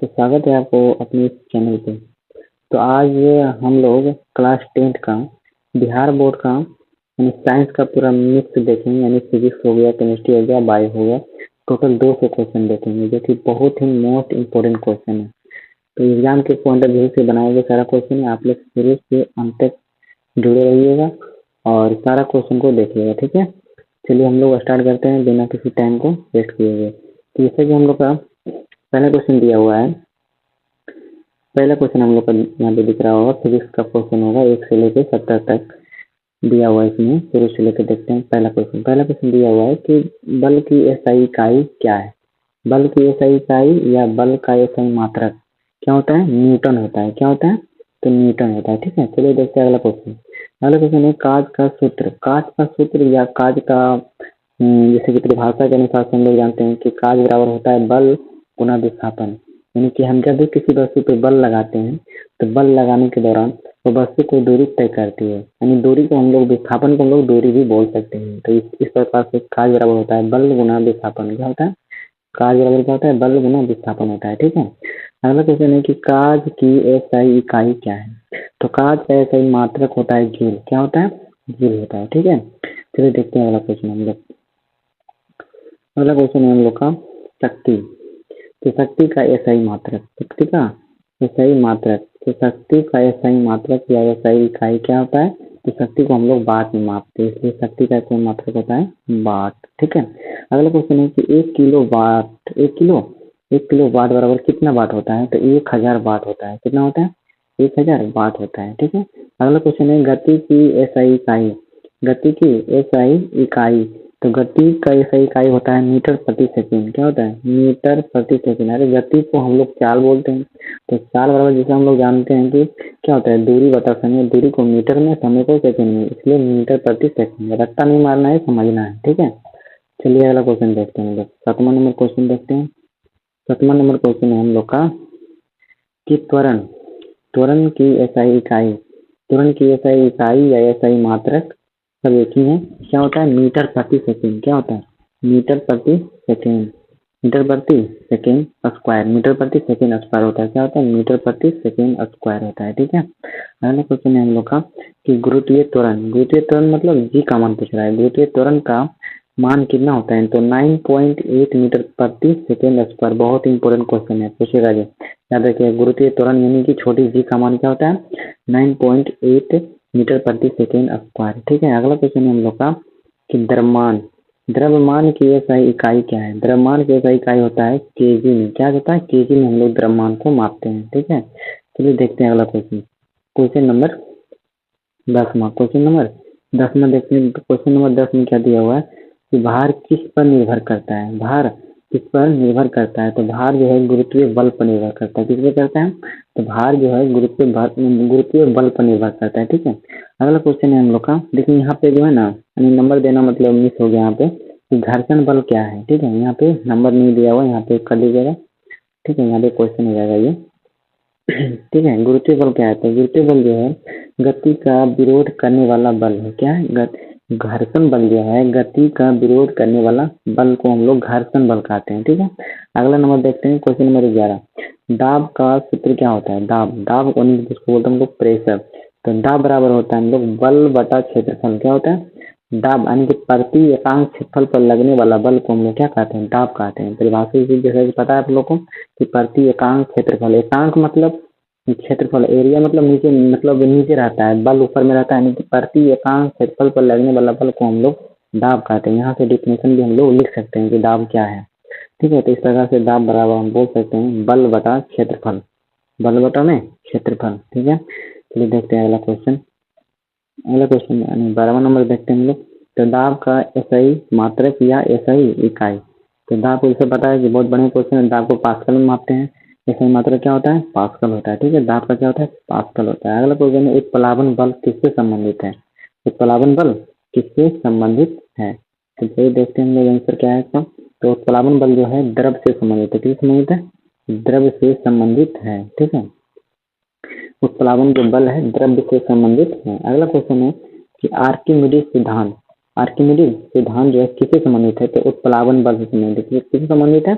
तो स्वागत है आपको अपने इस चैनल पे। तो आज हम लोग क्लास 10th का बिहार बोर्ड का यानी साइंस का पूरा मिक्स देखेंगे, यानी फिजिक्स हो गया, केमिस्ट्री हो गया, बायो हो गया। टोटल 200 क्वेश्चन देखेंगे जो कि बहुत ही मोस्ट इम्पोर्टेंट क्वेश्चन है। तो एग्जाम के पॉइंट ऑफ व्यू से बनाया गया सारा क्वेश्चन है। आप लोग शुरू से अंत तक जुड़े रहिएगा और सारा क्वेश्चन को देखिएगा, ठीक है। चलिए हम लोग स्टार्ट करते हैं बिना किसी टाइम को वेस्ट किए हुए। तो जैसे कि हम लोग का पहला क्वेश्चन दिया हुआ है। पहला क्वेश्चन हम लोग का यहाँ पे दिख रहा होगा, फिजिक्स का क्वेश्चन होगा 1 से लेकर 70 तक दिया हुआ है। इसमें शुरू से लेकर देखते हैं पहला क्वेश्चन दिया हुआ है कि बल की एसआई इकाई क्या है। बल की एसआई इकाई या बल का एसआई मात्रक क्या होता है? न्यूटन होता है। क्या होता है? तो न्यूटन होता है, ठीक है। चलिए देखते हैं अगला क्वेश्चन। अगला क्वेश्चन है काज का सूत्र या काज का जैसे कि परिभाषा के अनुसार से हम लोग जानते हैं कि काज बराबर होता है बल गुना विस्थापन। यानी कि हम जब भी किसी वस्तु पर बल लगाते हैं तो बल लगाने के दौरान वो वस्तु को दूरी तय करती है, यानी दूरी को हम लोग विस्थापन को हम लोग दूरी भी बोल सकते हैं। तो इस प्रकार से काज बराबर होता है बल गुना विस्थापन। क्या होता है? काज बराबर क्या होता है? बल गुना विस्थापन होता है, ठीक है। अगला क्वेश्चन है कि काज की एसआई इकाई क्या है। तो काज का एसआई मात्रक होता है जूल। क्या होता है? जूल होता है, ठीक है। चलिए देखते हैं अगला क्वेश्चन हम लोग। अगला क्वेश्चन है हम लोग का शक्ति। तो शक्ति का एसआई मात्रक, शक्ति का एसआई मात्रक, तो शक्ति का एसआई मात्रक या एसआई इकाई क्या होता है? तो शक्ति को हम लोग वाट में मापते हैं, इसलिए शक्ति का एसआई मात्रक होता है वाट, ठीक है। अगला क्वेश्चन है कि 1 किलो वाट बराबर कितना वाट होता है? तो 1000 वाट होता है। कितना होता है? 1000 वाट होता है, ठीक है। अगला क्वेश्चन है गति की एसआई इकाई। गति की एसआई इकाई, तो गति का एसआई इकाई होता है मीटर प्रति सेकंड। क्या होता है? मीटर प्रति सेकंड। अरे गति को हम लोग चाल बोलते हैं, तो चाल बराबर जिसे हम लोग जानते हैं कि क्या होता है? दूरी बटा समय। दूरी को मीटर में, समय को सेकंड में, इसलिए मीटर प्रति सेकंड। रट्टा नहीं मारना है, समझना है, ठीक है। चलिए अगला क्वेश्चन देखते हैं हम लोग। 7वां नंबर क्वेश्चन देखते हैं। 7वां नंबर क्वेश्चन है हम लोग का कि त्वरण की एसआई इकाई, त्वरण की एसआई इकाई या एसआई मात्रक सब एक ही है। क्या होता है? मीटर प्रति सेकंड। क्या होता है? मीटर प्रति सेकंड। मीटर प्रति सेकंड स्क्वायर। मीटर प्रति सेकंड स्क्वायर होता है। क्या होता है? मीटर प्रति सेकंड स्क्वायर होता है, ठीक है। अगला क्वेश्चन है हम लोग का कि गुरुत्वीय त्वरण मतलब जी का मान पूछ रहा है। गुरुत्वीय त्वरण का मान कितना होता है? तो 9.8 मीटर प्रति सेकंड स्क्वायर। बहुत इंपॉर्टेंट क्वेश्चन है, पूछेगा जी, याद रखिए। गुरुत्वीय त्वरण यानी कि छोटी जी का मान क्या होता है? 9.8 मीटर प्रति सेकंड स्क्वायर, ठीक है। अगला क्वेश्चन है हम लोग का कि द्रव्यमान की एसआई इकाई क्या है। द्रव्यमान की एसआई इकाई होता है केजी में। क्या होता है? केजी में हम लोग द्रव्यमान को मापते हैं, ठीक है। चलिए देखते हैं अगला क्वेश्चन। क्वेश्चन नंबर 10वां देखते हैं। क्वेश्चन नंबर 10 में क्या दिया हुआ है कि भार किस पर निर्भर करता है। भार किस पर निर्भर करता है? तो भार जो है गुरुत्वीय बल पर निर्भर करता है। किस पर करता है? तो भार जो है गुरुत्वीय बल पर निर्भर करता है, ठीक है। अगला क्वेश्चन है हम लोग का, देखिए यहाँ पे जो है ना, यानी नंबर देना मतलब मिस हो गया यहाँ पे कि घर्षण बल क्या है, ठीक है। यहाँ पे नंबर नहीं दिया हुआ, यहाँ पे कर लीजिएगा, ठीक है। यहाँ पे क्वेश्चन हो जाएगा ये, ठीक है। गुरुत्वीय बल क्या है? तो गुरुत्वीय बल जो है गति का विरोध करने वाला बल है। क्या है? घर्षण बल जो है गति का विरोध करने वाला बल को हम लोग घर्षण बल कहते हैं, ठीक है। अगला नंबर देखते हैं, क्वेश्चन नंबर 11। दाब का सूत्र क्या होता है? दाब को जिसको बोलते हैं हम लोग प्रेशर। तो दाब बराबर होता है हम लोग बल बटा क्षेत्रफल। क्या होता है? दाब यानी कि प्रति एकांक क्षेत्रफल पर लगने वाला बल को हम लोग क्या कहते हैं? दाब कहते हैं। परिभाषा जैसे पता है आप लोग को कि प्रति एकांक क्षेत्रफल, एकांक मतलब क्षेत्रफल, एरिया मतलब नीचे रहता है, बल ऊपर में रहता है, यानी कि प्रति एकांक क्षेत्रफल पर लगने वाला बल को हम लोग दाब कहते हैं। यहाँ से डिफिनेशन भी हम लोग लिख सकते हैं कि दाब क्या है, ठीक है। तो इस प्रकार से दाब बराबर हम बोल सकते हैं बल बटा क्षेत्रफल, बल बटा में क्षेत्रफल, ठीक है। चलिए देखते हैं अगला क्वेश्चन। अगला क्वेश्चन यानी 12वां नंबर देखते हैं हम लोग। तो दाब का एसआई मात्रक या एसआई इकाई। तो दाब को इसे पता है कि बहुत बड़े क्वेश्चन है, दाब को पास्कल में मापते हैं। एसआई मात्रक क्या होता है? पास्कल होता है, ठीक है। दाब का क्या होता है? पास्कल होता है। अगला क्वेश्चन है उत्प्लावन बल किससे संबंधित है। उत्प्लावन बल किससे संबंधित है? तो चलिए देखते हैं हम लोग आंसर क्या है इसका। तो उत्प्लावन बल जो है द्रव से संबंधित है। किससे संबंधित है? द्रव से संबंधित है, ठीक है। उत्प्लावन जो बल है द्रव्य से संबंधित है। अगला क्वेश्चन है कि आर्किमिडीज सिद्धांत जो है किससे संबंधित है? तो उत्प्लावन बल से संबंधित है। किससे संबंधित है?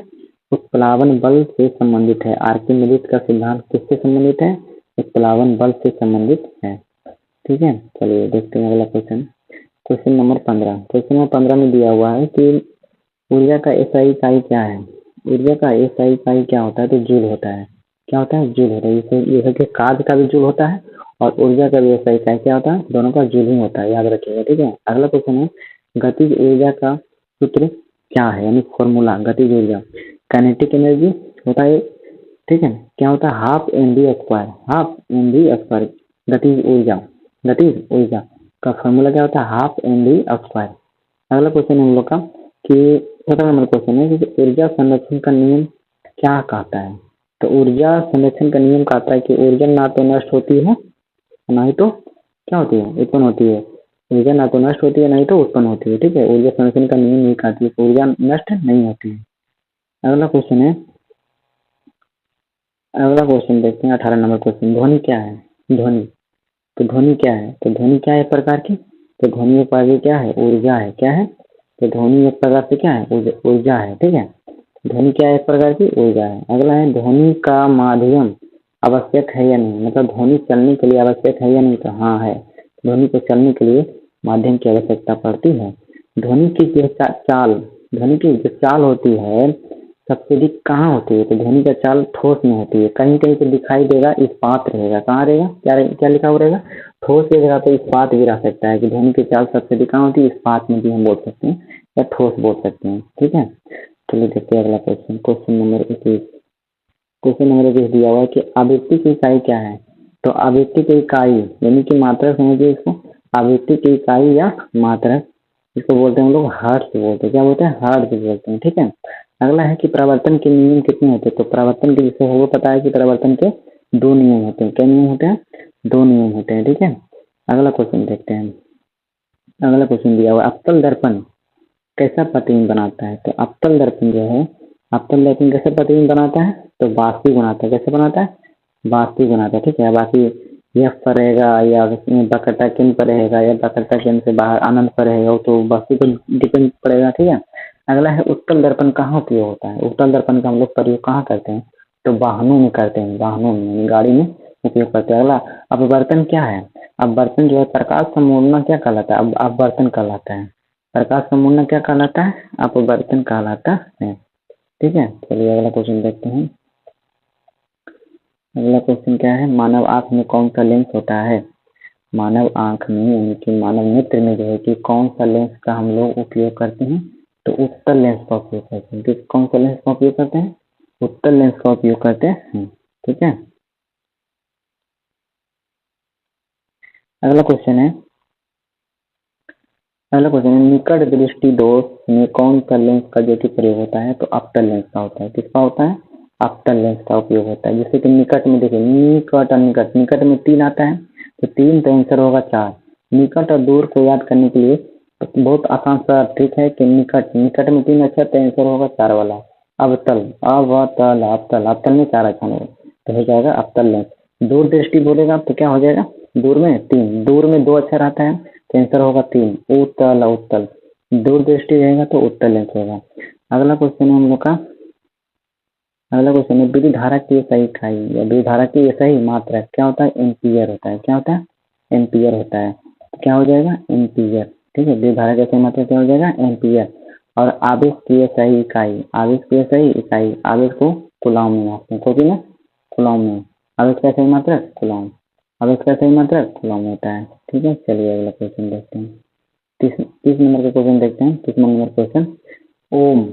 उत्प्लावन बल से संबंधित है। आर्किमिडीज का सिद्धांत किससे संबंधित है? उत्प्लावन बल से संबंधित है। ठीक है, चलिए देखते हैं अगला question. Question number 15। Question number 15 में दिया हुआ है कि ऊर्जा का एसआई इकाई क्या है? ऊर्जा का एसआई इकाई क्या होता है? तो जूल होता है। क्या होता है? जूल होता है। जैसे कि कार्य का भी जूल होता है और ऊर्जा का भी एसआई इकाई क्या होता है? दोनों का जूल ही होता है, याद रखिएगा। ठीक है, अगला क्वेश्चन है गतिज ऊर्जा का सूत्र क्या है, यानी फॉर्मूला गतिज ऊर्जा। काइनेटिक एनर्जी होता है, ठीक है, क्या होता है? Half M V square, half M V square गतिज ऊर्जा। गतिज ऊर्जा का फॉर्मूला क्या होता है? Half M V square. अगला क्वेश्चन हम लोग का कि 17 नंबर क्वेश्चन है कि ऊर्जा संरक्षण का नियम क्या कहता है? तो ऊर्जा संरक्षण का नियम कहता है कि ऊर्जा ना तो नष्ट होती है ना ही तो क्या होती है? उत्पन्न होती है। ऊर्जा ना तो नष्ट होती है ना ही तो उत्पन्न होती है। ठीक है, ऊर्जा संरक्षण का नियम ये कहती है कि ऊर्जा नष्ट नहीं होती है। अगला क्वेश्चन है, अगला क्वेश्चन देखते हैं 18 नंबर क्वेश्चन। ध्वनि क्या है? ध्वनि, तो ध्वनि क्या है? तो ध्वनि क्या है प्रकार की? तो ध्वनि एक प्रकार की क्या है? ऊर्जा है। क्या है? तो ध्वनि एक प्रकार से क्या है? ऊर्जा है। ठीक है, ध्वनि क्या है? एक प्रकार की ऊर्जा है। अगला है ध्वनि का माध्यम आवश्यक है या नहीं? मतलब ध्वनि चलने के लिए आवश्यक है या नहीं? तो हाँ है। ध्वनि को चलने के लिए माध्यम की आवश्यकता पड़ती है। ध्वनि की जो चाल, ध्वनि की जो चाल होती है सबसे अधिक कहाँ होती है? तो ध्वनि का चाल ठोस में होती है। कहीं कहीं तो दिखाई देगा इस्पात रहेगा। कहाँ रहेगा? क्या लिखा हुआ रहेगा? ठोस की जगह पे इस्पात भी रह सकता है कि ध्वनि की चाल सबसे अधिक कहाँ होती है? इस्पात में भी हम बोल सकते हैं या ठोस बोल सकते हैं। ठीक है, चलिए देखते हैं अगला question. Question number 21। Question number 21 दिया हुआ है कि आवृत्ति की इकाई क्या है? तो आवृत्ति की इकाई यानी कि मात्रक समझिए इसको। आवृत्ति की इकाई या मात्रक, इसको बोलते हैं हम लोग हर्ट्ज बोलते हैं। क्या बोलते हैं? हर्ट्ज बोलते हैं। ठीक है, अगला है कि परावर्तन के नियम कितने होते हैं? तो परावर्तन के जिसे वो पता है कि परावर्तन के 2 नियम होते हैं। क्या नियम होते हैं? 2 नियम होते हैं। ठीक है, अगला क्वेश्चन देखते हैं। अगला क्वेश्चन दिया हुआ अवतल दर्पण कैसा प्रतिबिंब बनाता है? तो अवतल दर्पण जो है, अवतल दर्पण कैसे प्रतिबिंब बनाता है? तो वास्तविक बनाता है। कैसे बनाता है? वास्तविक बनाता है। ठीक है, बाकी यह पर रहेगा या वक्रता केंद्र पर रहेगा या वक्रता केंद्र से बाहर अनंत पर रहेगा, तो वास्तविक पर डिपेंड पड़ेगा। ठीक है, अगला है उत्तल दर्पण कहाँ उपयोग होता है? उत्तल दर्पण का हम लोग प्रयोग कहाँ करते हैं? तो वाहनों में करते हैं। वाहनों में, गाड़ी में उपयोग करते हैं। अगला अपवर्तन क्या है? अपवर्तन जो है प्रकाश समूर्णा क्या कहलाता है? अब अपवर्तन कहलाता है। प्रकाश समूर्णा क्या कहलाता है? अपवर्तन कहलाता है। ठीक है, चलिए अगला क्वेश्चन देखते हैं। अगला क्वेश्चन क्या है? मानव आंख में कौन सा लेंस होता है? मानव आंख में यानी कि मानव नेत्र में जो है कि कौन सा लेंस का हम लोग उपयोग करते हैं? तो उत्तल लेंस का उपयोग करते हैं। कौन सा लेंस का उपयोग करते हैं? उत्तल लेंस का उपयोग करते हैं। ठीक है, अगला क्वेश्चन है, अगला क्वेश्चन है निकट दृष्टि दोष में कौन सा लेंस का जो कि प्रयोग होता है? तो अवतल लेंस का होता है। किसका होता है? अवतल लेंस का उपयोग होता है। जैसे कि निकट में देखिए, निकट और निकट, निकट में 3 आता है तो 3 तो आंसर होगा 4। निकट और दूर को याद करने के लिए बहुत आसान सा ट्रिक है कि निकट, निकट में 3 अक्षर तो आंसर होगा 4 वाला। अवतल, अवतल, अवतल, अवतल में 4 अक्षर होगा तो हो जाएगा अवतल लेंस। दूर दृष्टि बोलेगा तो क्या हो जाएगा? दूर में 3, दूर में 2 अक्षर आता है तो आंसर होगा 3, उत्तल, उत्तल। दूर दृष्टि रहेगा तो उत्तल लेंस होगा। अगला क्वेश्चन है हम लोग का, अगला क्वेश्चन है विद्युत धारा की सही इकाई या विद्युत धारा की सही मात्रा क्या होता है? एम्पियर होता है। क्या होता है? एम्पियर होता है। तो क्या हो जाएगा? एम्पियर। ठीक है, विद्युत धारा की सही मात्रा क्या हो जाएगा? एम्पियर। और आवेश की सही इकाई, आवेश की सही इकाई, आवेश को कूलॉम में मापते हैं। कॉपी में कूलॉम में, आवेश का सही मात्रा कूलॉम, आवेश का सही मात्रा कूलॉम होता है। ठीक है, चलिए अगला क्वेश्चन देखते हैं। 30 नंबर का क्वेश्चन देखते हैं। 30 नंबर क्वेश्चन, ओम,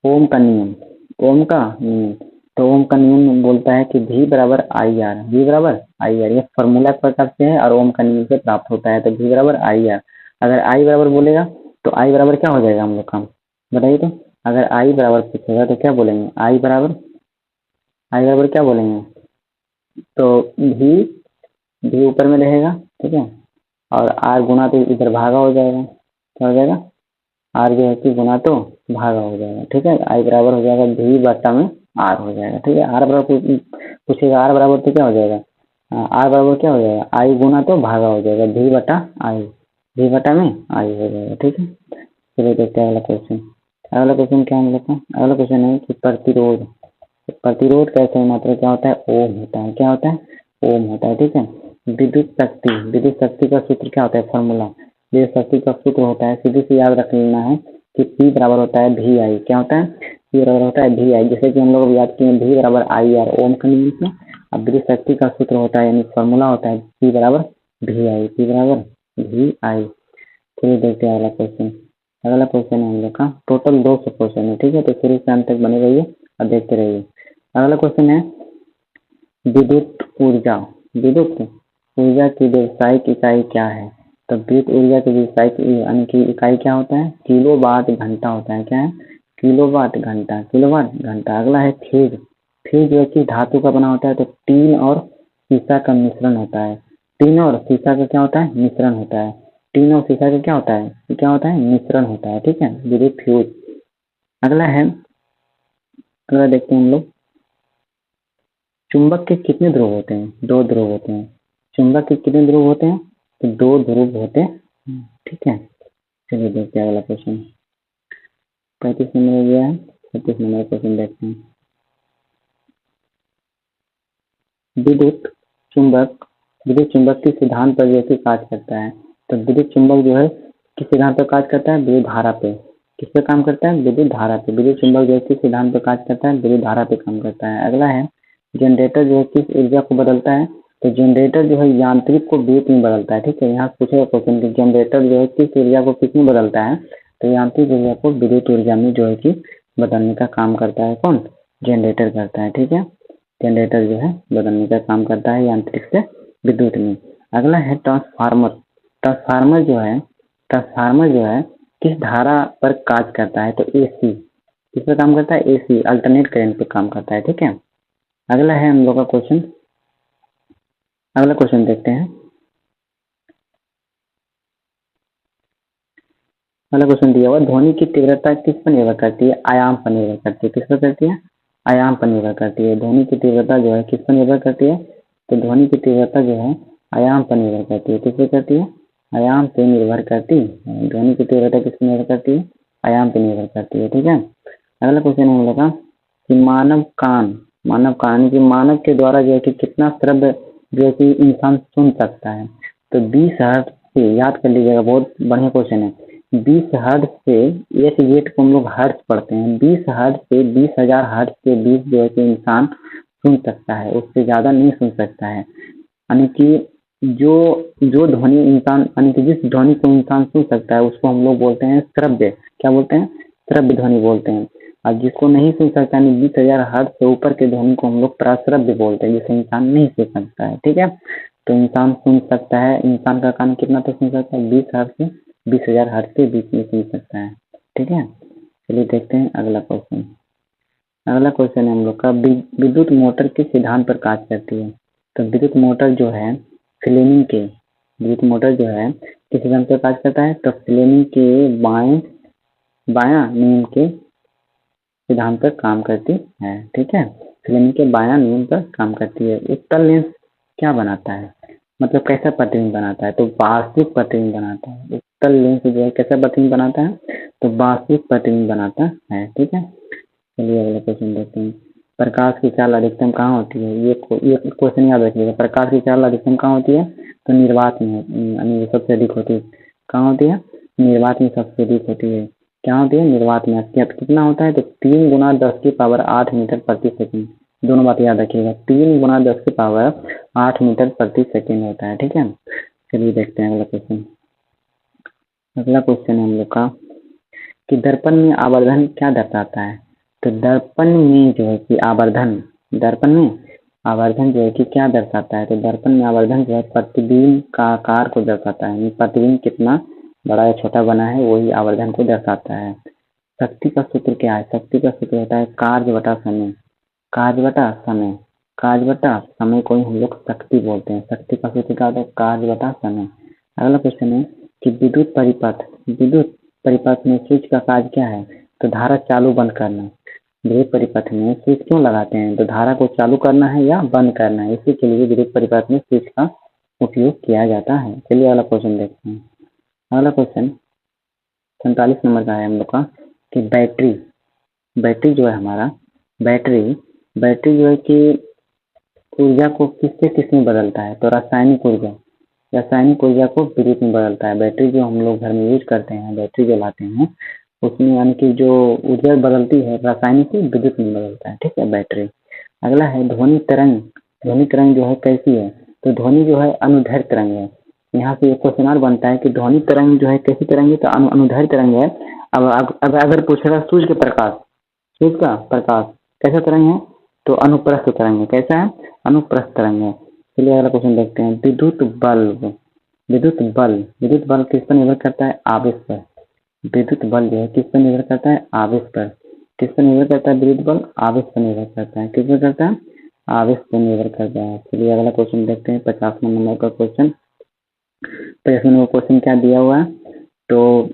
ओम का नियम, ओम का नियम। तो ओम का नियम बोलता है कि V बराबर आई आर, V बराबर आई आर, ये फॉर्मूला प्रकार से है और ओम का नियम से प्राप्त होता है। तो V बराबर आई आर। अगर आई बराबर बोलेगा तो आई बराबर क्या हो जाएगा हम लोग का? बताइए तो। अगर आई बराबर पूछेगा तो क्या बोलेंगे? आई बराबर, आई बराबर क्या बोलेंगे? तो भी ऊपर में रहेगा। ठीक है, और आर गुना तो इधर भागा हो जाएगा। क्या हो जाएगा? आर जो है कि गुना तो भागा हो जाएगा। ठीक है, आई बराबर हो जाएगा भी बट्टा में आर हो जाएगा। ठीक है, आर बराबर पूछेगा, आर बराबर तो क्या हो जाएगा? आर बराबर क्या हो जाएगा? आई गुना तो भागा हो जाएगा भी बटा आई, भी बटा में आई हो जाएगा। ठीक है, चलिए देखते हैं अगला क्वेश्चन। अगला क्वेश्चन क्या है हम लोग का? अगला क्वेश्चन है कि प्रतिरोध। प्रतिरोध का सही मात्रा क्या होता है? ओम होता है। क्या होता है? ओम होता है। ठीक है। विद्युत शक्ति, विद्युत शक्ति का सूत्र क्या होता है? फॉर्मूला विद्युत शक्ति का सूत्र होता है, सीधे से याद रख लेना है कि P बराबर होता है वी आई। क्या होता है? P बराबर होता है वी आई, जैसे कि हम लोग याद किए V बराबर आई आर ओम का नियम से। अब विद्युत शक्ति का सूत्र होता है यानी फॉर्मूला होता है P बराबर वी आई। P बराबर वी आई। चलिए देखते हैं अगला क्वेश्चन। अगला क्वेश्चन है हम लोग का, टोटल 200 क्वेश्चन है। ठीक है, तो शुरू से अंत तक बने रहिए और देखते रहिए। अगला क्वेश्चन है विद्युत ऊर्जा। विद्युत ऊर्जा की व्यावसायिक इकाई क्या है? तो विद्युत ऊर्जा की व्यावसायिक यानी कि इकाई क्या होता है? किलोवाट घंटा होता है। क्या है? किलोवाट घंटा। किलोवाट घंटा। अगला है फेज। फेज जो कि धातु का बना होता है, तो टीन और सीसा का मिश्रण होता है। टीन और सीसा का क्या होता है? मिश्रण होता है। टीन और सीसा का क्या होता है? क्या होता है? मिश्रण होता है। ठीक है, विद्युत फ्यूज। अगला है, अगला देखते हैं हम लोग, चुंबक के कितने ध्रुव होते हैं? 2 ध्रुव होते हैं। चुंबक के कितने ध्रुव होते हैं? तो 2 ध्रुव होते हैं। ठीक है, चलिए देखते हैं अगला क्वेश्चन। 35 नंबर हो गया है। 36 नंबर क्वेश्चन देखते हैं। विद्युत चुंबक, विद्युत चुंबक किस सिद्धांत पर जैसे कार्य करता है? तो विद्युत चुंबक जो है किस सिद्धांत पर कार्य करता है? विद्युत धारा पे। किस पे काम करता है? विद्युत धारा पे। विद्युत चुंबक जो है किस सिद्धांत पर कार्य करता है? विद्युत धारा पे काम करता है। अगला है, जनरेटर जो है किस ऊर्जा को बदलता है? तो जनरेटर जो है यांत्रिक को विद्युत में बदलता है। ठीक है, यहाँ पूछेगा क्वेश्चन कि जनरेटर जो है किस ऊर्जा को किस में बदलता है? तो यांत्रिक ऊर्जा को विद्युत ऊर्जा में जो है कि बदलने का काम करता है। कौन? जनरेटर करता है। ठीक है, जनरेटर जो है बदलने का काम करता है यांत्रिक से विद्युत में। अगला है ट्रांसफार्मर। ट्रांसफार्मर जो है, ट्रांसफार्मर जो है किस धारा पर कार्य करता है? तो एसी। किस पर काम करता है? एसी, अल्टरनेट करंट पे काम करता है। ठीक है, अगला है हम लोग का क्वेश्चन। अगला क्वेश्चन देखते हैं। अगला क्वेश्चन दिया हुआ, ध्वनि की तीव्रता किस पर निर्भर करती है? आयाम पर निर्भर करती है। किस पर करती है? आयाम पर निर्भर करती है। ध्वनि की तीव्रता जो है किस पर निर्भर करती है? तो ध्वनि की तीव्रता जो है आयाम पर निर्भर करती है। किस पर करती है? आयाम पे निर्भर करती है। ध्वनि की तीव्रता किस पर निर्भर करती है? आयाम पे निर्भर करती है। ठीक है, अगला क्वेश्चन हम लोग का कि मानव कान, मानव कान की मानव के द्वारा जो है कि कितना शब्द जो है कि इंसान सुन सकता है? तो 20 हर्ट्ज से, याद कर लीजिएगा, बहुत बढ़िया क्वेश्चन है। 20 हर्ट्ज से, एक वेट को हम लोग हर्ट्ज पढ़ते हैं, 20 हर्ट्ज से 20,000 हर्ट्ज के बीच जो है कि इंसान सुन सकता है, उससे ज्यादा नहीं सुन सकता है। यानी कि जो जो ध्वनि इंसान, यानी कि जिस ध्वनि को इंसान सुन सकता है उसको हम लोग बोलते हैं श्रव्य। क्या बोलते हैं? श्रव्य ध्वनि बोलते हैं। और जिसको नहीं सुन सकता, यानी 20,000 हर्ट्ज से ऊपर के ध्वनि को हम लोग प्राश्रव्य बोलते हैं, जिसे इंसान नहीं सुन सकता है। ठीक है, तो इंसान सुन सकता है, इंसान का कान कितना तक सुन सकता है? 20 हर्ट्ज से 20,000 हर्ट्ज के बीच में सुन सकता है। ठीक है, चलिए देखते हैं अगला क्वेश्चन। अगला क्वेश्चन है हम लोग का, विद्युत मोटर किस सिद्धांत पर कार्य करती है? तो विद्युत मोटर जो है फ्लेमिंग के, विद्युत मोटर जो है किस सिद्धांत पर कार्य करता है? तो फ्लेमिंग के बाया नियम के सिद्धांत पर काम करती है। ठीक है, फ्लेमिंग के बाया नियम पर काम करती है। उत्तल लेंस क्या बनाता है? मतलब कैसा प्रतिबिंब बनाता है? तो वास्तविक प्रतिबिंब बनाता है। उत्तल लेंस जो है कैसा प्रतिबिंब बनाता है? तो वास्तविक प्रतिबिंब बनाता है। ठीक है, चलिए अगला क्वेश्चन देखते हैं। प्रकाश की चाल अधिकतम कहाँ होती है? ये क्वेश्चन याद रखिएगा। प्रकाश की चाल अधिकतम कहाँ होती है? तो निर्वात में, यानी सबसे अधिक होती है। कहाँ होती है? निर्वात में सबसे अधिक होती है। क्या होती है? निर्वात में। कितना होता है? तो 3 गुना 10 की पावर 8 मीटर प्रति सेकंड। दोनों बात याद रखिएगा, 3 गुना 10 की पावर 8 मीटर प्रति सेकंड होता है। ठीक है, चलिए देखते हैं अगला क्वेश्चन। अगला क्वेश्चन है हम लोग का कि दर्पण में आवर्धन क्या दर्शाता है? तो दर्पण में जो है कि आवर्धन, दर्पण में आवर्धन जो है कि क्या दर्शाता है? तो दर्पण में आवर्धन जो है प्रतिबिंब का आकार को दर्शाता है। प्रतिबिंब कितना बड़ा या छोटा बना है वही आवर्धन को दर्शाता है। शक्ति का सूत्र क्या है? शक्ति का सूत्र होता है कार्य बटा समय। कार्य बटा समय, कार्य बटा समय को ही हम लोग शक्ति बोलते हैं। शक्ति का सूत्र क्या होता है? कार्य बटा समय। अगला क्वेश्चन है कि विद्युत परिपथ, विद्युत परिपथ में स्विच का कार्य क्या है? तो धारा चालू बंद करना। विद्युत परिपथ में स्विच क्यों लगाते हैं? तो धारा को चालू करना है या बंद करना है, इसी के लिए विद्युत परिपथ में स्विच का उपयोग किया जाता है। चलिए अगला क्वेश्चन देखते हैं। अगला क्वेश्चन 47 नंबर का है हम लोग का कि बैटरी बैटरी जो है हमारा बैटरी बैटरी जो है कि ऊर्जा को किससे किस में बदलता है, तो रासायनिक ऊर्जा को विद्युत में बदलता है। बैटरी जो हम लोग घर में यूज करते हैं, बैटरी जो लाते हैं, उसमें यानी कि जो ऊर्जा बदलती है रासायनिक से विद्युत में बदलता है, ठीक है, बैटरी। अगला है ध्वनि तरंग। ध्वनि तरंग जो है कैसी है, तो ध्वनि जो है अनुदैर्घ्य तरंग है। यहाँ से एक क्वेश्चन बनता है कि ध्वनि तरंग जो है कैसी तरंग है, तो अनुदैर्घ्य तरंग है। अब अगर पूछेगा सूर्य का प्रकाश कैसा तरंग है, तो अनुप्रस्थ तरंग है। कैसा है, अनुप्रस्थ तरंग है। चलिए अगला क्वेश्चन देखते हैं। विद्युत बल किस पर निर्भर करता है, आवेश पर। विद्युत बल जो है किस पर निर्भर करता है, आवेश पर। किस पर निर्भर करता है विद्युत बल, आवेश पर निर्भर करता है। किस पर करता है, आवेश पर निर्भर करता है। चलिए अगला क्वेश्चन देखते हैं। 50वां नंबर का क्वेश्चन। 50वां नंबर क्वेश्चन क्या दिया हुआ है, तो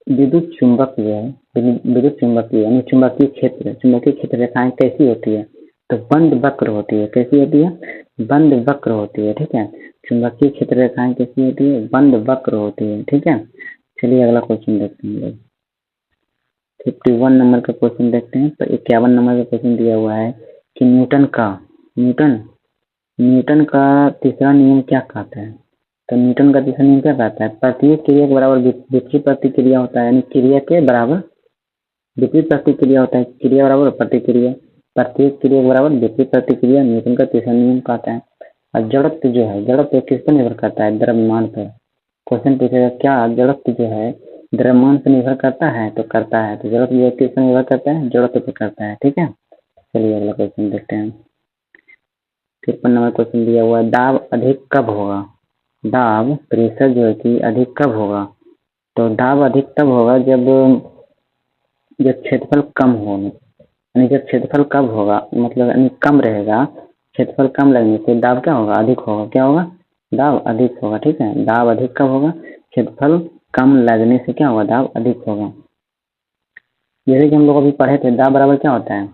विद्युत चुंबक जो है विद्युत चुंबकीय यानी चुंबकीय क्षेत्र रेखाएं कैसी होती है, तो बंद वक्र होती है। कैसी होती है, बंद वक्र होती है, ठीक है। चुंबकीय क्षेत्र रेखाएं कैसी होती है, बंद वक्र होती है, ठीक है। चलिए अगला क्वेश्चन देखते हैं लोग। 51 नंबर का क्वेश्चन देखते हैं। तो 51 नंबर का क्वेश्चन दिया हुआ है कि न्यूटन का तीसरा नियम क्या कहता है, तो न्यूटन का तीसरा नियम क्या कहता है, प्रत्येक क्रिया के बराबर विपरीत प्रतिक्रिया होता है। यानी क्रिया के बराबर विपरीत प्रतिक्रिया होता है। क्रिया बराबर प्रतिक्रिया, प्रत्येक क्रिया के बराबर विपरीत प्रतिक्रिया न्यूटन का तीसरा नियम कहता है। और जड़त्व जो है, जड़त्व किस पर निर्भर करता है, द्रव्यमान पर। क्वेश्चन पूछेगा क्या जड़त्व जो है द्रव्यमान पर निर्भर करता है, तो करता है। तो जड़त्व जो किस पर निर्भर करता है, जड़त्व पर करता है, ठीक है। चलिए अगला क्वेश्चन देखते हैं। 53 नंबर क्वेश्चन दिया हुआ है, दाब अधिक कब होगा। दाब प्रेशर जो है कि अधिक कब होगा, तो दाब अधिक तब होगा जब क्षेत्रफल कम हो। यानी जब क्षेत्रफल कब होगा, मतलब यानी कम रहेगा, क्षेत्रफल कम लगने से दाब क्या होगा, अधिक होगा। क्या होगा, दाब अधिक होगा, ठीक है। दाब अधिक कब होगा, क्षेत्रफल कम लगने से क्या होगा, दाब अधिक होगा। जैसे कि हम लोग अभी पढ़े थे, दाब बराबर क्या होता है,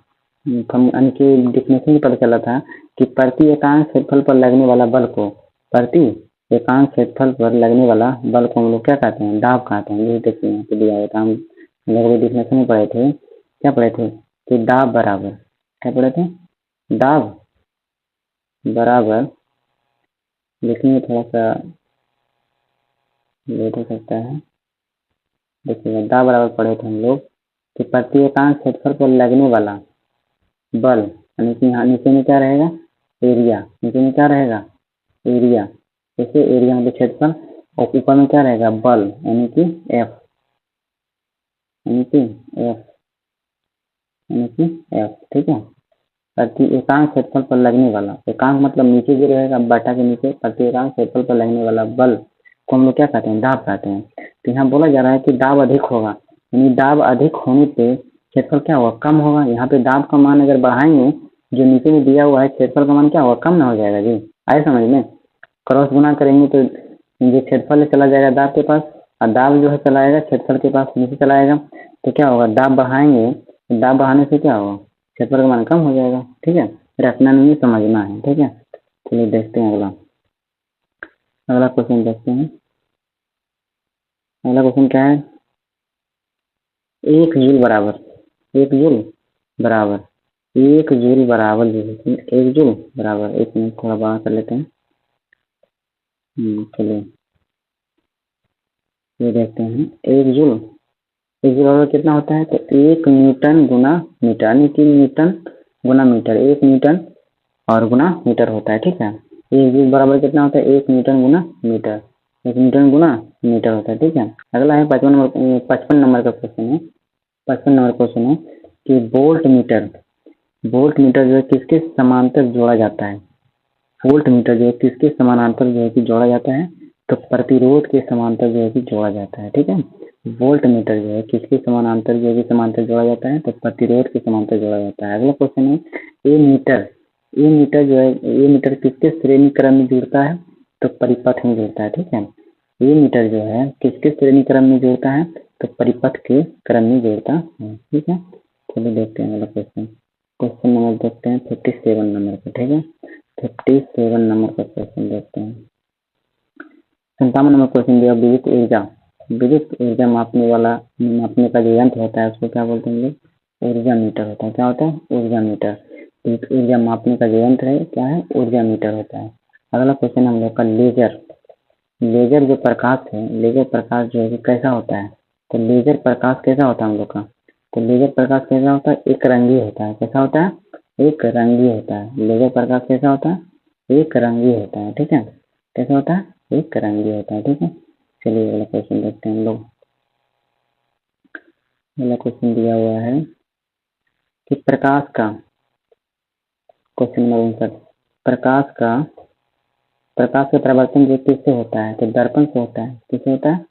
यानी कि डिफिनेशन पता चला था कि प्रति एकांक क्षेत्रफल पर लगने वाला बल को प्रति एकांक क्षेत्रफल पर लगने वाला बल को हम लोग क्या कहते हैं, दाब कहते हैं। ये देखिए यहाँ पे दिया हुआ था, हम लोग डिफिनेशन में पढ़े थे। क्या पढ़े थे कि दाब बराबर, क्या पढ़े थे, दाब बराबर, लिखने थोड़ा सा लेट हो सकता है। देखिएगा दाब बराबर पढ़े थे हम लोग कि प्रति एकांक क्षेत्रफल पर लगने वाला बल, यानी कि यहाँ नीचे में क्या रहेगा, एरिया। नीचे में क्या रहेगा, एरिया। जैसे एरिया मतलब क्षेत्रफल, और ऊपर में क्या रहेगा, बल, यानी कि एफ, यानी कि एफ, यानी कि एफ, ठीक है। प्रति एकांक क्षेत्रफल पर लगने वाला, एकांक मतलब नीचे जो रहेगा बटा के नीचे, प्रति एकांक क्षेत्रफल पर लगने वाला बल को हम लोग क्या कहते हैं, दाब कहते हैं। तो यहाँ बोला जा रहा है कि दाब अधिक होगा, यानी दाब अधिक होने पे क्षेत्रफल क्या होगा, कम होगा। यहाँ पे दाब का मान अगर बढ़ाएंगे, जो नीचे में दिया हुआ है क्षेत्रफल का मान क्या होगा, कम ना हो जाएगा जी। आए समझ में, क्रॉस गुना करेंगे तो जो क्षेत्रफल चला जाएगा दाब के पास, और दाब जो है चलाएगा क्षेत्रफल के पास, नीचे चलाएगा। तो क्या होगा, दाब बढ़ाएंगे, दाब बढ़ाने से क्या होगा, क्षेत्रफल का मान कम हो जाएगा, ठीक है। रखना नहीं, समझना है, ठीक है। चलिए देखते हैं अगला क्वेश्चन देखते हैं। अगला क्वेश्चन क्या है, एक जूल बराबर एक जूल बराबर जो है, एक जूल बराबर, एक मिनट थोड़ा बाहर कर लेते हैं। चलिए ये देखते हैं। एक जूल बराबर कितना होता है, तो 1 न्यूटन गुना मीटर, यानी कि न्यूटन गुना मीटर, 1 न्यूटन और गुना मीटर होता है, ठीक है। 1 जूल बराबर कितना होता है, 1 न्यूटन गुना मीटर, 1 न्यूटन गुना मीटर होता है, ठीक है। अगला है 55 नंबर का क्वेश्चन है। 55 नंबर क्वेश्चन है कि वोल्ट मीटर जो है किसके समांतर जोड़ा जाता है। वोल्ट मीटर जो है किसके समानांतर जो है कि जोड़ा जाता है, तो प्रतिरोध के समांतर जो है कि जोड़ा जाता है, ठीक है। वोल्ट मीटर जो है किसके समानांतर जो है कि समांतर जोड़ा जाता है, तो प्रतिरोध के समांतर जोड़ा जाता है। अगला क्वेश्चन है, ए मीटर किसके श्रेणी क्रम में जुड़ता है, तो परिपथ में जुड़ता है, ठीक है। ए मीटर जो है किसके श्रेणी क्रम में जुड़ता है, तो परिपथ के क्रम में जुड़ता है, ठीक है। चलिए देखते हैं अगला क्वेश्चन नंबर देखते हैं 57 नंबर का, ठीक है। 57 नंबर का क्वेश्चन देखते हैं। 57 नंबर क्वेश्चन दिया, विद्युत ऊर्जा विद्युत ऊर्जा मापने का जो यंत्र होता है उसको क्या बोलते हैं हम लोग? ऊर्जा मीटर होता है। क्या होता है? ऊर्जा मीटर। विद्युत ऊर्जा मापने का जो यंत्र है क्या है? ऊर्जा मीटर होता है। अगला क्वेश्चन हम लोग का लेजर। लेजर जो प्रकाश है, लेजर प्रकाश जो है कैसा होता है? तो लेजर प्रकाश कैसा होता है हम लोग का? तो लेजर प्रकाश कैसा होता है? एक रंगी होता है। कैसा होता है? एक रंगी होता है। लेजर प्रकाश कैसा होता है? एक रंगी होता है। ठीक है, कैसा होता है? एक रंगी होता है। ठीक है, चलिए अगला क्वेश्चन देखते हैं हम लोग। अगला क्वेश्चन दिया हुआ है कि प्रकाश का, क्वेश्चन नंबर 59, प्रकाश का परावर्तन जो किससे होता है? तो दर्पण से होता है। किससे होता है?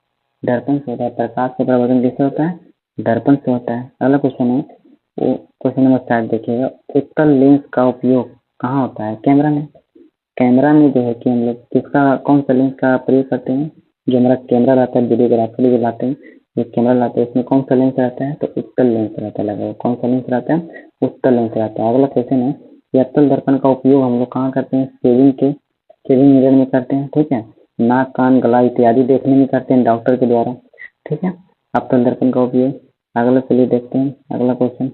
दर्पण से होता है। प्रकाश का परावर्तन किससे होता है? दर्पण से होता है। अगला क्वेश्चन है, वो क्वेश्चन नंबर 60 देखिएगा। उत्तल लेंस का उपयोग कहाँ होता है? कैमरा में। कैमरा में जो है कि हम लोग किसका, कौन सा लेंस का प्रयोग करते हैं? जो हमारा कैमरा रहता है, वीडियोग्राफी जो लाते हैं, जो कैमरा लाते हैं उसमें कौन सा लेंस रहता है? तो उत्तल लेंस रहता है लगा हुआ। कौन सा लेंस रहता है? उत्तल लेंस रहता है। अगला क्वेश्चन है कि अवतल दर्पण का उपयोग हम लोग कहाँ करते हैं? शेविंग मिरर में करते हैं। ठीक है, नाक कान गला इत्यादि देखने में करते हैं डॉक्टर के द्वारा। ठीक है, अवतल दर्पण का उपयोग। अगला चलिए देखते हैं अगला question,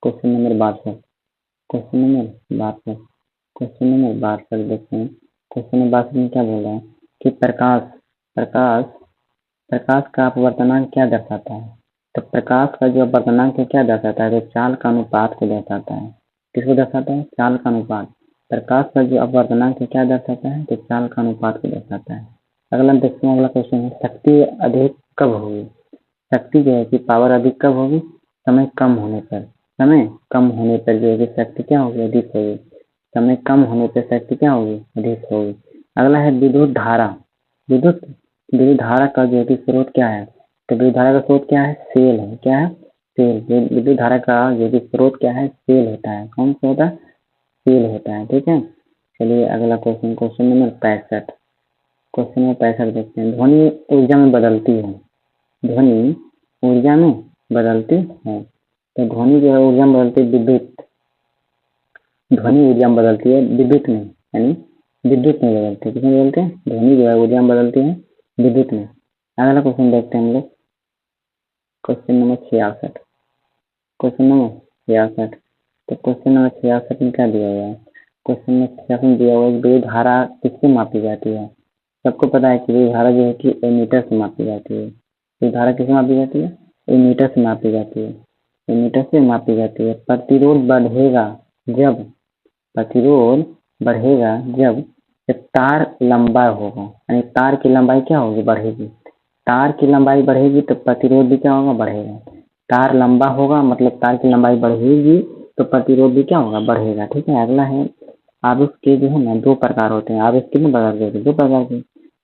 question number 62। Question number 62, question number 62 देखते हैं। क्वेश्चन नंबर 62 में क्या बोल रहा है कि प्रकाश प्रकाश का अपवर्तनांक क्या दर्शाता है? तो प्रकाश का जो अपवर्तनांक है क्या दर्शाता है? तो चाल का अनुपात को दर्शाता है। किसको दर्शाता है? चाल का अनुपात। प्रकाश का जो अपवर्तनांक है क्या दर्शाता है? तो चाल का अनुपात को दर्शाता है। अगला देखते हैं, अगला क्वेश्चन है, शक्ति अधिक कब होगी? शक्ति जो है कि पावर अधिक कब होगी? समय कम होने पर। समय कम होने पर जो है कि शक्ति क्या होगी? अधिक होगी। समय कम होने पर शक्ति क्या होगी? अधिक होगी। अगला है विद्युत धारा। विद्युत विद्युत धारा का जो है कि स्रोत क्या है? तो विद्युत धारा का स्रोत क्या है? सेल है। क्या है? सेल। विद्युत धारा का जो कि स्रोत क्या है? सेल होता है। कौन सा होता है? सेल होता है। ठीक है, चलिए अगला question, question number 65। Question number 65 देखते हैं। ध्वनि ऊर्जा में बदलती है। ध्वनि ऊर्जा में बदलती है। तो ध्वनि जो है ऊर्जा में बदलती है विद्युत। ध्वनि ऊर्जा में बदलती है विद्युत में, यानी विद्युत में बदलती है। किसमें बदलते हैं? ध्वनि जो है ऊर्जा में बदलती है विद्युत में। अगला क्वेश्चन देखते हैं हम लोग, क्वेश्चन नंबर 66। क्वेश्चन नंबर 66, तो क्वेश्चन नंबर 66 में क्या दिया हुआ है? क्वेश्चन नंबर 66 में दिया हुआ है विद्युत धारा किससे मापी जाती है? सबको पता है कि विद्युत धारा जो है कि एमीटर से मापी जाती है। विद्युत धारा किससे मापी जाती है? एमीटर से मापी जाती है। एमीटर से मापी जाती है। प्रतिरोध बढ़ेगा जब, प्रतिरोध बढ़ेगा जब तार लंबा होगा, यानी तार की लंबाई क्या होगी? बढ़ेगी। तार की लंबाई बढ़ेगी तो प्रतिरोध भी क्या होगा? बढ़ेगा। तार लंबा होगा मतलब तार की लंबाई बढ़ेगी तो प्रतिरोध भी क्या होगा? बढ़ेगा। ठीक है, अगला है, आवेश के जो है ना दो प्रकार होते हैं। आवेश कितने प्रकार के? दो प्रकार के,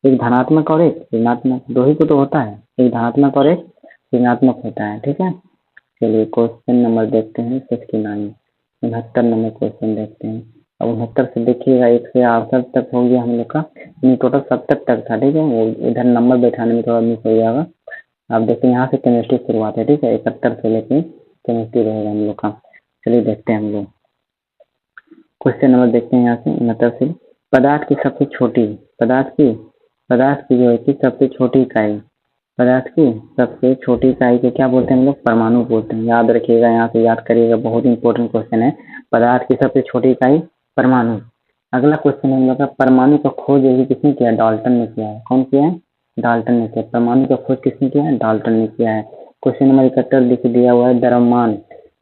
एक धनात्मक और एक ऋणात्मक। दो ही तो होता है, एक धनात्मक और एक ऋणात्मक होता है। ठीक है, चलिए क्वेश्चन नंबर देखते हैं 69। 69 नंबर क्वेश्चन देखते हैं। अब 69 से देखिएगा 1 से 68 तक हो गया हम लोग का, टोटल 70 तक था। ठीक है, वो इधर नंबर बैठाने में थोड़ा मिस हो जाएगा। आप देखते हैं यहाँ से केमिस्ट्री शुरुआत है। ठीक है, 71 से लेके केमिस्ट्री रहेगा हम लोग का। चलिए देखते हैं हम लोग क्वेश्चन नंबर देखते हैं यहाँ से 69 से। पदार्थ की सबसे छोटी, पदार्थ की जो है कि सबसे छोटी इकाई, पदार्थ की सबसे छोटी इकाई को क्या बोलते हैं हम लोग? परमाणु बोलते हैं। याद रखिएगा, यहाँ से याद करिएगा, बहुत इंपॉर्टेंट क्वेश्चन है। पदार्थ की सबसे छोटी इकाई परमाणु। अगला क्वेश्चन हम लोग का, परमाणु का खोज यही किसने किया? डाल्टन ने किया है। कौन किया है? डाल्टन ने किया। परमाणु का खोज किसने किया है? डाल्टन ने किया है। क्वेश्चन नंबर 71 लिख दिया हुआ है, द्रव्यमान,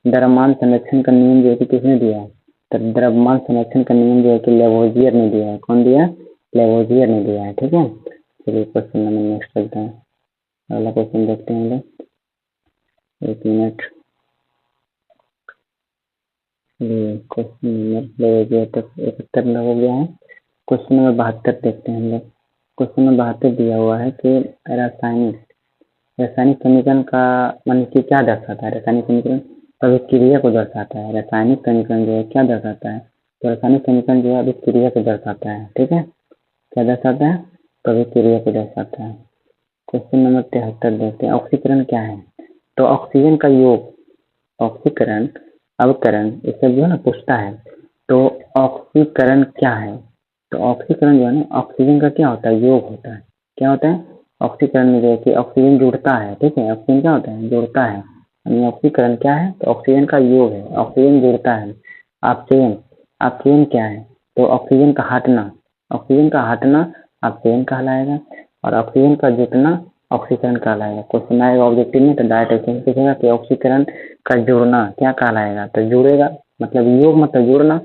द्रव्यमान संरक्षण का नियम जो है कि किसने दिया है? तो द्रव्यमान संरक्षण का नियम जो है कि लेवोजियर ने दिया है। कौन दिया? लेवोजियर ने दिया है। ठीक है, चलिए क्वेश्चन नंबर नेक्स्ट चलते हैं। अगला क्वेश्चन देखते हैं हम लोग, एक मिनट। क्वेश्चन नंबर 71 में हो गया है। क्वेश्चन नंबर 72 देखते हैं हम लोग। क्वेश्चन नंबर 72 दिया हुआ है कि रासायनिक समीकरण का मान की क्या दर्शाता है? रासायनिक समीकरण अभिक्रिया को दर्शाता है। रासायनिक समीकरण जो है क्या दर्शाता है? तो रासायनिक समीकरण जो है अभिक्रिया को दर्शाता है। ठीक है, क्या दर्शाता है? अभिक्रिया को दर्शाता है। क्वेश्चन नंबर 73 देखते हैं, ऑक्सीकरण क्या है? तो ऑक्सीजन का योग, ऑक्सीकरण अवकरण ये सब जो है ना पूछता है। तो ऑक्सीकरण क्या है? तो ऑक्सीकरण जो है ना ऑक्सीजन का क्या होता है? योग होता है। क्या होता है? ऑक्सीकरण में जो है कि ऑक्सीजन जुड़ता है, ठीक है, ऑक्सीजन क्या होता है, जुड़ता है, यानी ऑक्सीकरण क्या है, तो ऑक्सीजन का योग है, ऑक्सीजन जुड़ता है। अपचयन, अपचयन क्या है, तो ऑक्सीजन का हटना, ऑक्सीजन का हटना अपचयन कहलाएगा, और ऑक्सीजन का जुटना ऑक्सीकरण कहलाएगा। क्वेश्चन आएगा ऑब्जेक्टिव में तो डायरेक्ट ऐसे पूछेगा कि ऑक्सीकरण का जुड़ना क्या कहलाएगा, तो जुड़ेगा मतलब योग मतलब जुड़ना,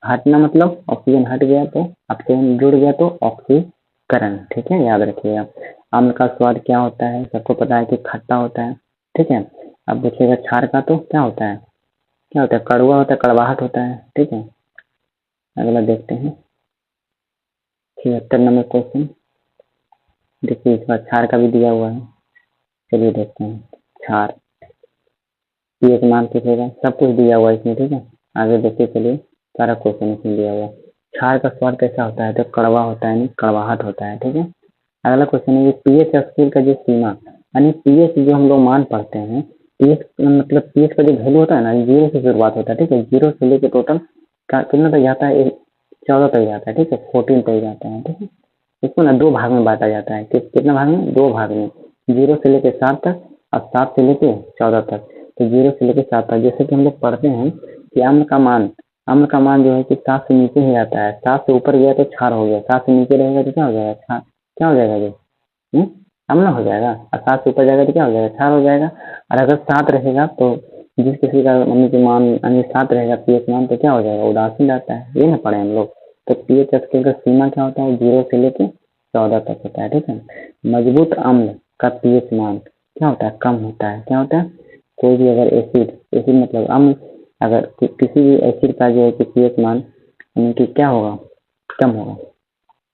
हटना मतलब ऑक्सीजन हट गया तो अपचयन, जुड़ गया तो ऑक्सीकरण, ठीक है, याद रखिएगा। अम्ल का स्वाद क्या होता है, सबको पता है कि खट्टा होता है, ठीक है। अब पूछेगा क्षार का तो क्या होता है, क्या होता है, कड़वा होता है, कड़वाहट होता है, ठीक है। अगला देखते हैं 76 नंबर क्वेश्चन। देखिए इस बार क्षार का भी दिया हुआ है, चलिए देखते हैं। क्षार पीएच मान पूछेगा, सब कुछ दिया हुआ है इसमें, ठीक है। आगे देखते चलिए, सारा क्वेश्चन इसमें दिया हुआ है। क्षार का स्वाद कैसा होता है, तो कड़वा होता है, नहीं कड़वाहट होता है, ठीक है। अगला क्वेश्चन है पीएच स्केल का जो सीमा, यानी पीएच जो हम लोग मान पढ़ते हैं, पीएच मतलब पीएच का जो वैल्यू होता है ना, 0 से शुरुआत होता है, ठीक है, 0 से लेकर टोटल कितना तक जाता है, 14 तक जाता है, ठीक है, 14 तक जाता है, ठीक है। इसको ना 2 भाग में बांटा जाता है, कितना भाग में, 2 भाग में, 0 से लेकर 7 तक और 7 से लेकर 14 तक। तो 0 से लेकर 7 तक, जैसे कि हम लोग पढ़ते हैं कि अम्ल का मान जो है कि 7 से नीचे ही आता है, 7 से ऊपर गया तो क्षार हो गया, 7 से नीचे रहेगा तो क्या हो जाएगा, क्षार, क्या हो जाएगा जी, अम्ल हो जाएगा, और 7 से ऊपर जाएगा तो क्या हो जाएगा, क्षार हो जाएगा। और अगर 7 रहेगा तो जिस किसी का अम्ल के मान यानी 7 रहेगा पीएच मान तो क्या हो जाएगा, उदासीन रहता है, ये ना पढ़े हम लोग। तो पीएच स्केल का सीमा क्या होता है, 0 से लेके 14 तक होता है, ठीक है। मजबूत अम्ल का पीएच मान क्या होता है, कम होता है, क्या होता है, कोई भी अगर एसिड, एसिड मतलब अम्ल, अगर किसी भी एसिड का जो है कि पीएच मान यानी कि क्या होगा, कम होगा,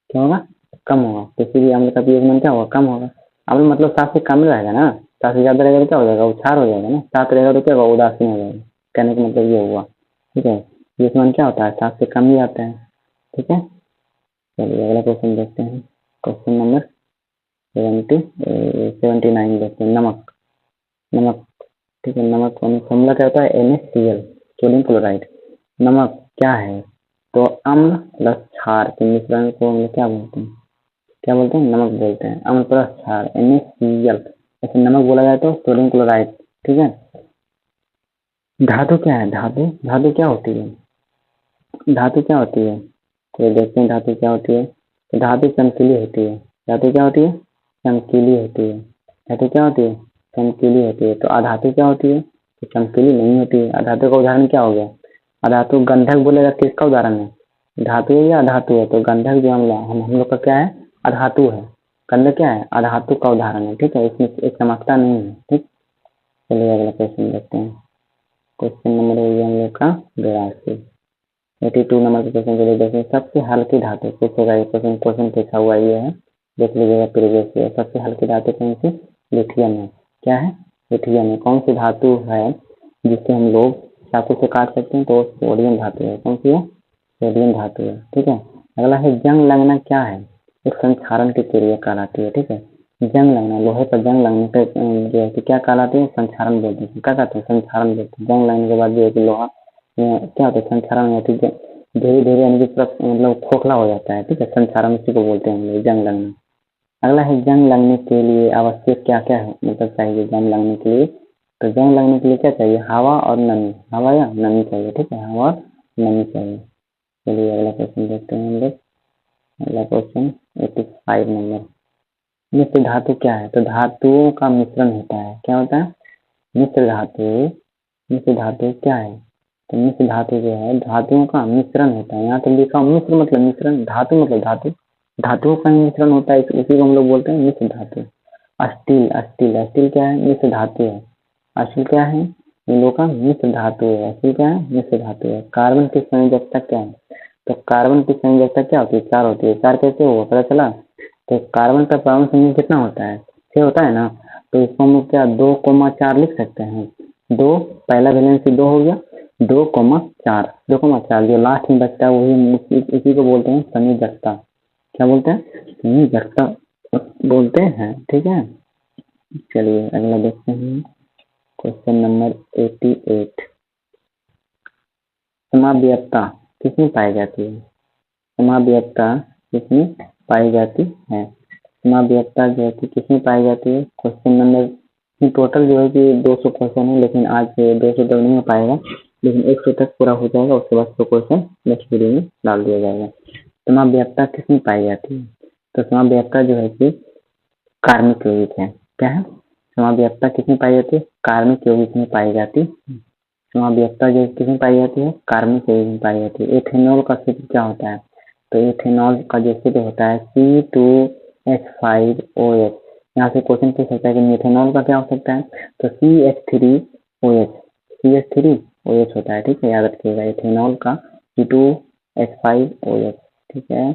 क्या होगा, कम होगा, किसी भी अम्ल का पीएच मान क्या होगा, कम होगा। अम्ल मतलब 7 से कम रहेगा ना, 7 से ज्यादा रहेगा तो क्या हो जाएगा, वो क्षार हो जाएगा ना, 7 रहेगा तो क्या होगा, उदासीन हो जाएगा, कहने का मतलब ये हुआ, ठीक है। पीएच मान क्या होता है, 7 से कम ही आता है, ठीक है। चलिए अगला क्वेश्चन देखते हैं, क्वेश्चन नंबर 79 देखते हैं। नमक, नमक, ठीक है, नमक फॉर्मूला क्या होता है, NaCl, सोडियम क्लोराइड। नमक क्या है, तो अम्ल प्लस क्षार के मिश्रण को हम लोग क्या बोलते हैं, क्या बोलते हैं, नमक बोलते हैं, अम्ल प्लस क्षार NaCl। ऐसे नमक बोला जाए तो सोडियम क्लोराइड, ठीक है। धातु क्या है, धातु, धातु क्या होती है, धातु क्या होती है, तो देखते हैं धातु क्या होती है। तो धातु चमकीली होती है, धातु क्या होती है, चमकीली होती है, धातु क्या होती है, चमकीली होती है। तो अधातु क्या होती है, तो चमकीली नहीं होती है। अधातु का उदाहरण क्या हो गया, अधातु गंधक बोलेगा, किसका उदाहरण है, धातु है या अधातु है, तो गंधक जो हम लोग का क्या है, अधातु है, गंधक क्या है, अधातु का उदाहरण है, ठीक है, इसमें एक चमकता नहीं है, ठीक। चलिए अगला क्वेश्चन देखते हैं, क्वेश्चन नंबर है हम लोग का 82, 82 नंबर के क्वेश्चन के लिए देखें। सबसे हल्की धातु पूछेगा, ये क्वेश्चन पूछा हुआ ये है, देख लीजिएगा प्रीवियस ईयर। सबसे हल्की धातु कौन सी, लिथियम है, क्या है, लिथियम है। कौन सी धातु है जिससे हम लोग चाकू से काट सकते हैं, तो सोडियम धातु है, कौन सी है, सोडियम धातु है, ठीक है। अगला है जंग लगना क्या है, एक संक्षारण की क्रिया कहलाती है, ठीक है। जंग लगना, लोहे पर जंग लगने पे जो है कि क्या कहलाती है, संक्षारण बोलते हैं, क्या कहते हैं, संक्षारण बोलते हैं। जंग लगने के बाद जो है कि लोहा क्या होता है, संक्षारण होती है, धीरे धीरे यानी कि मतलब खोखला हो जाता है, ठीक है, संक्षारण उसी को बोलते हैं हम लोग, जंग लगना। अगला है जंग लगने के लिए आवश्यक क्या क्या है, मतलब चाहिए जंग लगने के लिए, तो जंग लगने के लिए क्या चाहिए, हवा और नमी, हवा या नमी चाहिए, ठीक है, हवा और नमी चाहिए। चलिए अगला क्वेश्चन देखते हैं हम लोग, अगला क्वेश्चन 85 नंबर। मिश्र धातु क्या है, तो धातुओं का मिश्रण होता है, क्या होता है, मिश्र धातु, मिश्र धातु क्या है, तो मिश्र धातु जो है धातुओं का मिश्रण होता है। यहाँ तो लिखा मिश्र मतलब मिश्रण, धातु मतलब धातु, धातुओं का ही मिश्रण होता है, उसी को हम लोग बोलते हैं मिश्र धातु। अस्टील, अस्टील, अस्टील क्या है, मिश्र धातु है, अस्टील क्या है, इन लोगों का मिश्र धातु है, अस्टील क्या है, मिश्र धातु है। कार्बन की संयोजकता क्या है, तो कार्बन की संयोजकता क्या होती है, 4 होती है। 4 कैसे हुआ पता चला, तो कार्बन का परमाणु संख्या कितना होता है, 6 होता है ना, तो इसको हम लोग क्या 2,4 लिख सकते हैं। 2 पहला वैलेंसी 2 हो गया, 2,4, 2,4 जो लास्ट में बचता है वही इसी को बोलते हैं संयोजकता, क्या बोलते हैं, संयोजकता बोलते हैं, ठीक है। चलिए अगला देखते हैं, क्वेश्चन नंबर 88। समाव्ययता किसमें पाई जाती है, समाव्ययता किसमें पाई जाती है, समाव्ययता जो है कि किसमें पाई जाती है? क्वेश्चन नंबर टोटल जो है कि 200 क्वेश्चन है, लेकिन आज 200 तक नहीं हो पाएगा, लेकिन 100 तक पूरा हो जाएगा। उसके बाद 100 क्वेश्चन नेक्स्ट वीडियो में डाल दिया जाएगा। समाव्ययता किसमें पाई जाती है? तो समाव्ययता जो है कि कार्मिक यौगिक है। क्या है? समाव्ययता किसमें पाई जाती है? कार्मिक यौगिक में पाई जाती है। समाव्ययता जो किसमें पाई जाती है? कार्मिक यौगिक में पाई जाती है। एथेनॉल का सूत्र क्या होता है? तो एथेनॉल का जो सूत्र होता है C2H5OH। यहाँ से क्वेश्चन पूछ सकता है कि मेथेनॉल का क्या हो सकता है? तो CH3OH होता है। ठीक है, याद रखिएगा एथेनॉल का C2H5OH। ठीक है,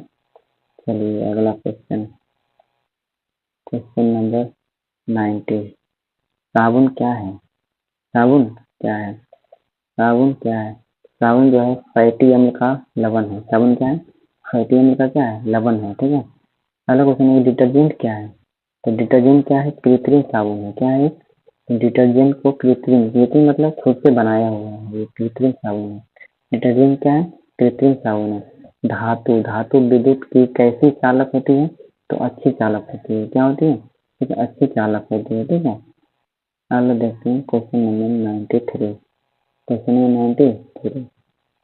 चलिए अगला क्वेश्चन, क्वेश्चन नंबर 90। साबुन क्या है? साबुन क्या है? साबुन क्या है? साबुन जो है फैटी अम्ल का लवण है। साबुन क्या है? फैटी अम्ल का क्या है? लवण है। ठीक है, अगला क्वेश्चन है डिटर्जेंट क्या है? तो डिटर्जेंट क्या है? कृत्रिम साबुन है। क्या है? डिटर्जेंट को कृत्रिम, कृत्रिम मतलब खुद से बनाया हुआ है, ये कृत्रिम साबुन है। डिटर्जेंट क्या है? कृत्रिम साबुन है। धातु, धातु विद्युत की कैसी चालक होती है? तो अच्छी चालक होती है। क्या होती है? ठीक है, अच्छी चालक होती है। ठीक है, आगे देखते हैं क्वेश्चन नंबर 93। क्वेश्चन नंबर 93,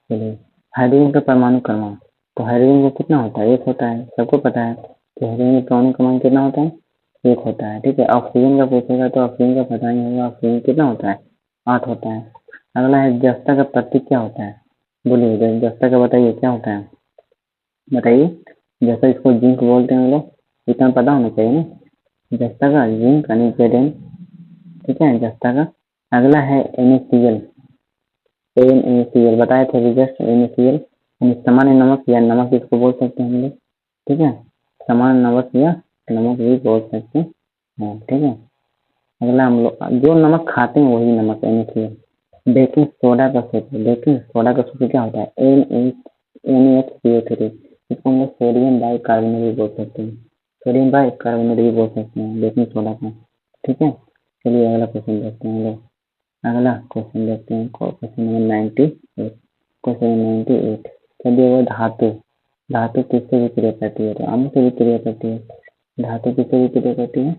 चलिए हाइड्रोजन का परमाणु क्रमांक। तो हाइड्रोजन का कितना होता है? 1 होता है, सबको पता है कि हाइड्रोजन का परमाणु क्रमांक कितना होता है? 1 होता है। ठीक है, ऑक्सीजन का पूछेगा तो ऑक्सीजन का पता नहीं होगा, ऑक्सीजन कितना होता है? 8 होता है। अगला है जस्ता का प्रतीक क्या होता है? बोलिए जस्ता का बताइए क्या होता है, बताइए। जैसा इसको जिंक बोलते हैं हम लोग, इतना पता होना चाहिए ना। जस्ता का जिंक यानी Zn। ठीक है, जस्ता का। अगला है NaCl। NaCl बताए थे अभी जस्ट। NaCl सामान्य नमक या नमक इसको बोल सकते हैं हम लोग। ठीक है, सामान्य नमक या नमक भी बोल सकते हैं। ठीक है, अगला हम लोग जो नमक खाते हैं वही नमक NaCl। बेकिंग सोडा का सूत्र, बेकिंग सोडा का सूत्र क्या होता है? NaCO3। इसको हम लोग सोडियम बाइकार्बोनेट भी बोल सकते हैं, सोडियम बाइकार्बोनेट भी बोल सकते हैं बेकिंग सोडा का। ठीक है, चलिए अगला क्वेश्चन देखते हैं हम लोग। अगला क्वेश्चन देखते हैं, क्वेश्चन नंबर 98। क्वेश्चन नंबर 98, चलिए वो धातु, धातु किससे विक्रिया करती है? तो अम्ल से विक्रिया करती है। धातु किससे विक्रिया करती है?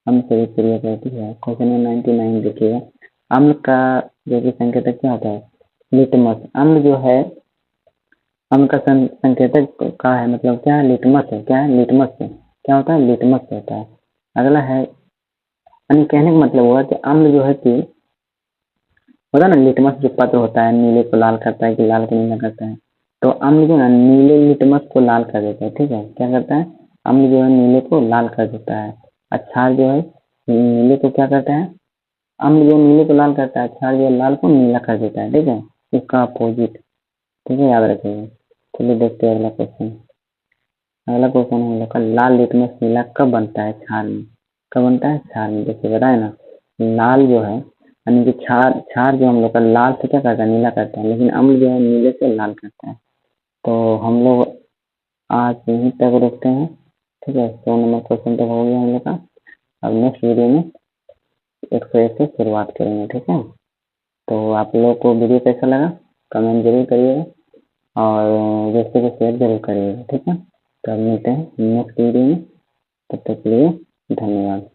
अम्ल से विक्रिया करती है। क्वेश्चन नंबर 99 देखिएगा, अम्ल का जो कि संकेतक क्या होता है? लिटमस। अम्ल जो है, अम्ल का संकेतक का है मतलब क्या है? लिटमस है। क्या है? लिटमस है। क्या होता है? लिटमस होता है। अगला है, यानी कहने का मतलब हुआ कि अम्ल जो है कि होता है ना, लिटमस जो पत्र होता है नीले को लाल करता है कि लाल को नीला करता है, तो अम्ल जो है नीले लिटमस को लाल कर देता है। ठीक है, क्या करता है? अम्ल जो है नीले को लाल कर देता है। क्षार जो है नीले को क्या करता है? अम्ल जो नीले को लाल करता है, क्षार जो है लाल को नीला कर देता है। ठीक है, इसका अपोजिट। ठीक है, याद रखिएगा। चलिए देखते हैं अगला क्वेश्चन। अगला क्वेश्चन हम लोग का, लाल लिटमस नीला कब बनता है क्षार में? कब बनता है? क्षार में। देखिए बताए ना, लाल जो है यानी कि क्षार, क्षार जो हम लोग का लाल से क्या करता है? नीला करता है, लेकिन अम्ल जो है नीले से लाल करता है। तो हम लोग आज यहीं तक रुकते हैं। ठीक है, 100 नंबर क्वेश्चन तक हो गया हम लोग का। अब नेक्स्ट वीडियो में 101 से शुरुआत करेंगे। ठीक है, तो आप लोग को वीडियो कैसा लगा कमेंट जरूर करिएगा, और दोस्तों को शेयर जरूर करिएगा। ठीक है, तो अब मिलते हैं नेक्स्ट वीडियो में, तब तक के लिए धन्यवाद।